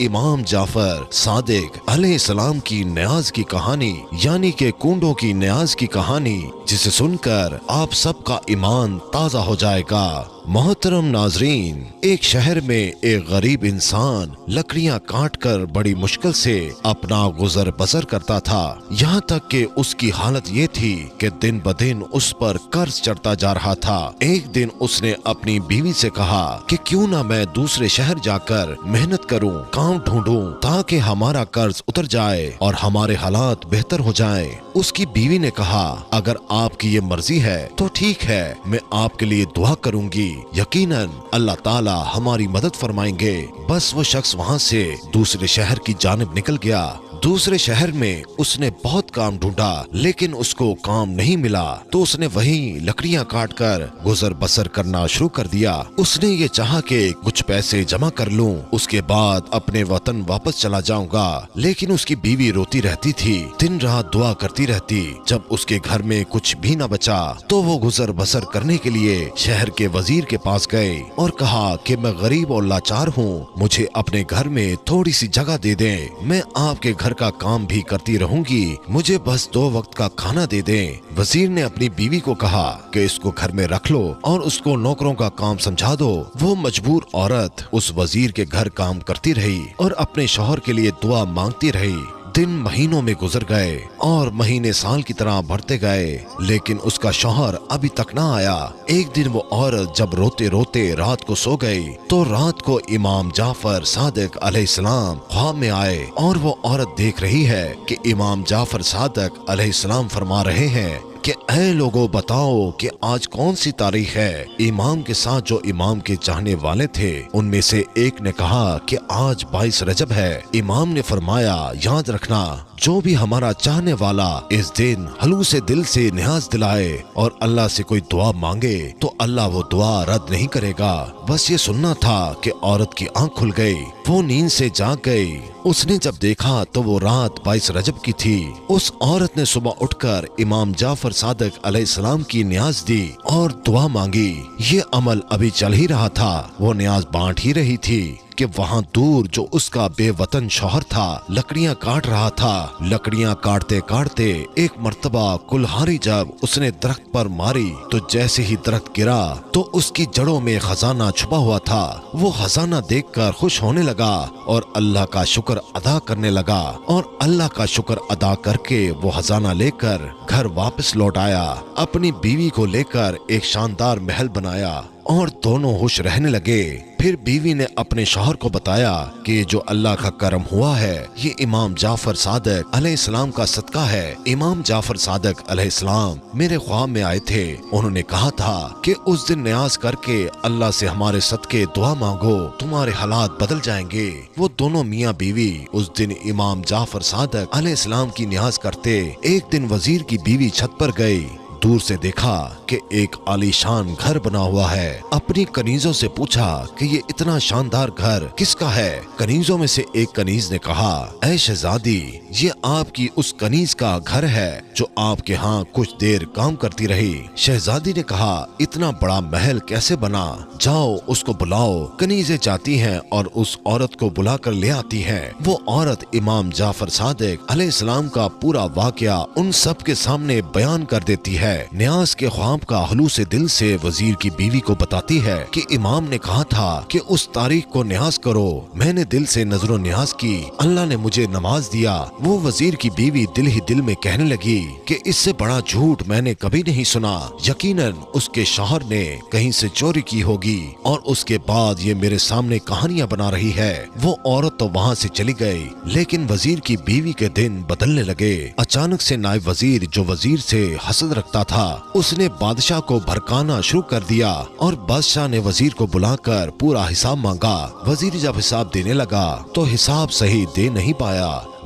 امام جعفر صادق علیہ السلام کی نیاز کی کہانی یعنی کہ کنڈوں کی نیاز کی کہانی، جسے سن کر آپ سب کا ایمان تازہ ہو جائے گا۔ محترم ناظرین، ایک شہر میں ایک غریب انسان لکڑیاں کاٹ کر بڑی مشکل سے اپنا گزر بسر کرتا تھا، یہاں تک کہ اس کی حالت یہ تھی کہ دن بدن اس پر قرض چڑھتا جا رہا تھا۔ ایک دن اس نے اپنی بیوی سے کہا کہ کیوں نہ میں دوسرے شہر جا کر محنت کروں، کام ڈھونڈوں تاکہ ہمارا قرض اتر جائے اور ہمارے حالات بہتر ہو جائیں۔ اس کی بیوی نے کہا اگر آپ کی یہ مرضی ہے تو ٹھیک ہے، میں آپ کے لیے دعا کروں گی، یقیناً اللہ تعالی ہماری مدد فرمائیں گے۔ بس وہ شخص وہاں سے دوسرے شہر کی جانب نکل گیا۔ دوسرے شہر میں اس نے بہت کام ڈھونڈا لیکن اس کو کام نہیں ملا، تو اس نے وہیں لکڑیاں کاٹ کر گزر بسر کرنا شروع کر دیا۔ اس نے یہ چاہا کہ کچھ پیسے جمع کر لوں، اس کے بعد اپنے وطن واپس چلا جاؤں گا، لیکن اس کی بیوی روتی رہتی تھی، دن رات دعا کرتی رہتی۔ جب اس کے گھر میں کچھ بھی نہ بچا تو وہ گزر بسر کرنے کے لیے شہر کے وزیر کے پاس گئے اور کہا کہ میں غریب اور لاچار ہوں، مجھے اپنے گھر میں تھوڑی سی جگہ دے دیں، میں آپ کے گھر کا کام بھی کرتی رہوں گی، مجھے بس 2 وقت کا کھانا دے دیں۔ وزیر نے اپنی بیوی کو کہا کہ اس کو گھر میں رکھ لو اور اس کو نوکروں کا کام سمجھا دو۔ وہ مجبور عورت اس وزیر کے گھر کام کرتی رہی اور اپنے شوہر کے لیے دعا مانگتی رہی۔ دن مہینوں میں گزر گئے اور مہینے سال کی طرح بڑھتے گئے، لیکن اس کا شوہر ابھی تک نہ آیا۔ ایک دن وہ عورت جب روتے روتے رات کو سو گئی تو رات کو امام جعفر صادق علیہ السلام خواب میں آئے، اور وہ عورت دیکھ رہی ہے کہ امام جعفر صادق علیہ السلام فرما رہے ہیں کہ اے لوگوں بتاؤ کہ آج کون سی تاریخ ہے۔ امام کے ساتھ جو امام کے چاہنے والے تھے ان میں سے ایک نے کہا کہ آج 22 رجب ہے۔ امام نے فرمایا یاد رکھنا، جو بھی ہمارا چاہنے والا اس دن خلوص دل سے نیاز دلائے اور اللہ سے کوئی دعا مانگے تو اللہ وہ دعا رد نہیں کرے گا۔ بس یہ سننا تھا کہ عورت کی آنکھ کھل گئی، وہ نیند سے جاگ گئی۔ اس نے جب دیکھا تو وہ رات 22 رجب کی تھی۔ اس عورت نے صبح اٹھ کر امام جعفر صادق علیہ السلام کی نیاز دی اور دعا مانگی۔ یہ عمل ابھی چل ہی رہا تھا، وہ نیاز بانٹ ہی رہی تھی کہ وہاں دور جو اس کا بے وطن شوہر تھا لکڑیاں کاٹ رہا تھا۔ لکڑیاں کاٹتے کاٹتے ایک مرتبہ کلہاڑی جب اس نے درخت پر ماری تو جیسے ہی درخت گرا تو اس کی جڑوں میں خزانہ چھپا ہوا تھا۔ وہ خزانہ دیکھ کر خوش ہونے لگا اور اللہ کا شکر ادا کرنے لگا، اور اللہ کا شکر ادا کر کے وہ خزانہ لے کر گھر واپس لوٹ آیا۔ اپنی بیوی کو لے کر ایک شاندار محل بنایا اور دونوں خوش رہنے لگے۔ پھر بیوی نے اپنے شوہر کو بتایا کہ جو اللہ کا کرم ہوا ہے یہ امام جعفر صادق علیہ السلام کا صدقہ ہے۔ امام جعفر صادق علیہ السلام میرے خواب میں آئے تھے، انہوں نے کہا تھا کہ اس دن نیاز کر کے اللہ سے ہمارے صدقے دعا مانگو، تمہارے حالات بدل جائیں گے۔ وہ دونوں میاں بیوی اس دن امام جعفر صادق علیہ السلام کی نیاز کرتے۔ ایک دن وزیر کی بیوی چھت پر گئی، دور سے دیکھا کہ ایک عالی شان گھر بنا ہوا ہے۔ اپنی کنیزوں سے پوچھا کہ یہ اتنا شاندار گھر کس کا ہے؟ کنیزوں میں سے ایک کنیز نے کہا اے شہزادی، یہ آپ کی اس کنیز کا گھر ہے جو آپ کے ہاں کچھ دیر کام کرتی رہی۔ شہزادی نے کہا اتنا بڑا محل کیسے بنا؟ جاؤ اس کو بلاؤ۔ کنیزیں جاتی ہیں اور اس عورت کو بلا کر لے آتی ہیں۔ وہ عورت امام جعفر صادق علیہ السلام کا پورا واقعہ ان سب کے سامنے بیان کر دیتی ہے۔ نیاز کے خواب کا خلوص دل سے وزیر کی بیوی کو بتاتی ہے کہ امام نے کہا تھا کہ اس تاریخ کو نیاز کرو، میں نے دل سے نظر و نیاز کی، اللہ نے مجھے نواز دیا۔ وہ وزیر کی بیوی دل ہی دل میں کہنے لگی کہ اس سے بڑا جھوٹ میں نے کبھی نہیں سنا، یقیناً اس کے شوہر نے کہیں سے چوری کی ہوگی اور اس کے بعد یہ میرے سامنے کہانیاں بنا رہی ہے۔ وہ عورت تو وہاں سے چلی گئی، لیکن وزیر کی بیوی کے دن بدلنے لگے۔ اچانک سے نائب وزیر جو وزیر سے حسد رکھتا تھا اس نے بادشاہ کو بھڑکانا شروع کر دیا اور بادشاہ نے وزیر کو بلا کر پورا حساب مانگا۔ وزیر جب حساب دینے لگا تو حساب صحیح دے نہیں پایا۔